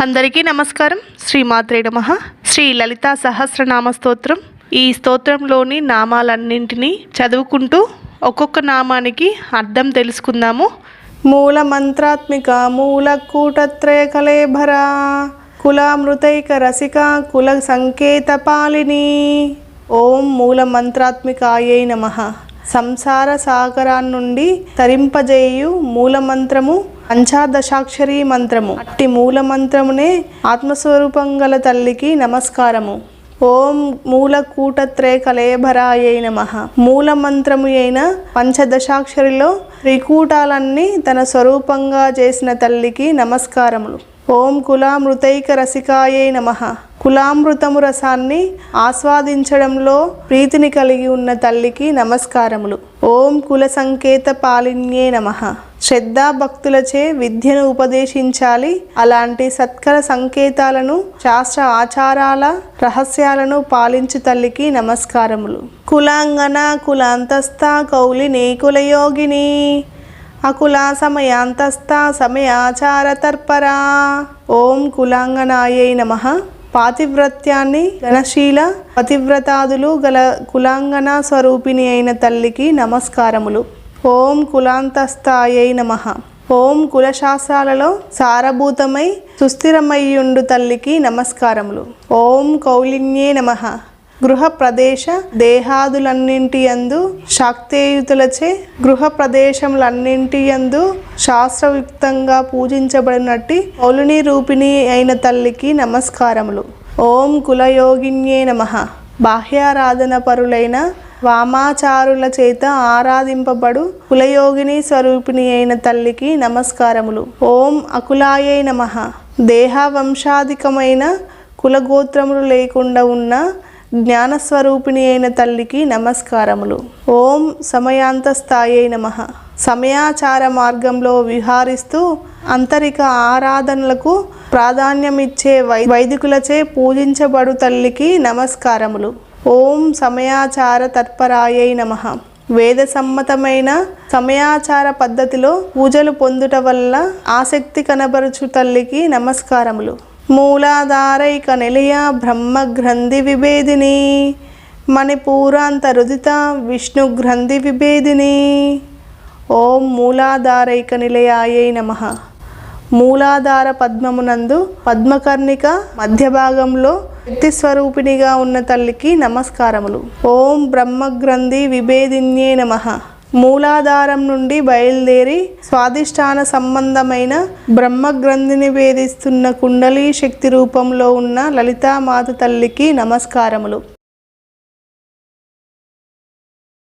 అందరికీ నమస్కారం. శ్రీమాత్రే నమః. శ్రీ లలితా సహస్రనామ స్తోత్రం. ఈ స్తోత్రంలోని నామాలన్నింటినీ చదువుకుంటూ ఒక్కొక్క నామానికి అర్థం తెలుసుకుందాము. మూల మంత్రాత్మిక మూల కూటత్రయ కలేభర కులామృతైక రసిక కుల సంకేత పాలిని. ఓం మూల మంత్రాత్మికాయై నమః. సంసార సాగరాన్నుండి తరింపజేయు మూల మంత్రము పంచాదశాక్షరీ మంత్రము. అట్టి మూల మంత్రమునే ఆత్మస్వరూపం గల తల్లికి నమస్కారము. ఓం మూల కూటత్రయ కలేభరాయై నమః. మూల మంత్రము అయిన పంచదశాక్షరిలో త్రికూటాలన్నీ తన స్వరూపంగా చేసిన తల్లికి నమస్కారములు. ఓం కులామృతైక రసికాయై నమః. కులామృతము రసాన్ని ఆస్వాదించడంలో ప్రీతిని కలిగి ఉన్న తల్లికి నమస్కారములు. ఓం కుల సంకేత పాలిన్యే నమః. శ్రద్ధా భక్తులచే విద్యను ఉపదేశించాలి. అలాంటి సత్కర సంకేతాలను శాస్త్ర ఆచారాల రహస్యాలను పాలించు తల్లికి నమస్కారములు. కులాంగన కులాంతస్థ కౌలిని కులయోగిని అకుల సమయాంతస్థ సమయాచార తర్పరా. ఓం కులాంగనాయై నమః. పాతివ్రత్యాన్ని ఘనశీల పతివ్రతాదులు గల కులాంగన స్వరూపిణి అయిన తల్లికి నమస్కారములు. ఓం కులాంతస్థాయై నమః. ఓం కులశాస్త్రాలలో సారభూతమై సుస్థిరమయ్యుండు తల్లికి నమస్కారములు. ఓం కౌలిన్యే నమః. గృహ ప్రదేశ దేహాదులన్నింటి యందు శాక్తేయుతులచే గృహ ప్రదేశములన్నింటి యందు శాస్త్రయుక్తంగా పూజించబడినట్టి కౌలిని రూపిణి అయిన తల్లికి నమస్కారములు. ఓం కులయోగిన్యే నమః. బాహ్యారాధన పరులైన వామాచారుల చేత ఆరాధింపబడు కులయోగిని స్వరూపిణి అయిన తల్లికి నమస్కారములు. ఓం అకులాయై నమః. దేహ వంశాధికమైన కులగోత్రములు లేకుండా ఉన్న జ్ఞానస్వరూపిణి అయిన తల్లికి నమస్కారములు. ఓం సమయాంతస్థాయై నమః. సమయాచార మార్గంలో విహారిస్తూ అంతరిక ఆరాధనలకు ప్రాధాన్యమిచ్చే వైదికులచే పూజించబడు తల్లికి నమస్కారములు. ఓం సమయాచార తత్పరాయై నమః. వేద సమ్మతమైన సమయాచార పద్ధతిలో పూజలు పొందుట వల్ల ఆసక్తి కనబరుచు తల్లికి నమస్కారములు. మూలాధారైక నిలయ బ్రహ్మ గ్రంథి విభేదిని మణిపూరాంతరుదిత విష్ణు గ్రంథి విభేదిని. ఓం మూలాధారైక నిలయాయై నమః. మూలాధార పద్మమునందు పద్మకర్ణిక మధ్య భాగంలో శక్తి స్వరూపిణిగా ఉన్న తల్లికి నమస్కారములు. ఓం బ్రహ్మగ్రంథి విభేదిన్యే నమః. మూలాధారం నుండి బయలుదేరి స్వాదిష్టాన సంబంధమైన బ్రహ్మగ్రంథిని భేదిస్తున్న కుండలీ శక్తి రూపంలో ఉన్న లలితామాత తల్లికి నమస్కారములు.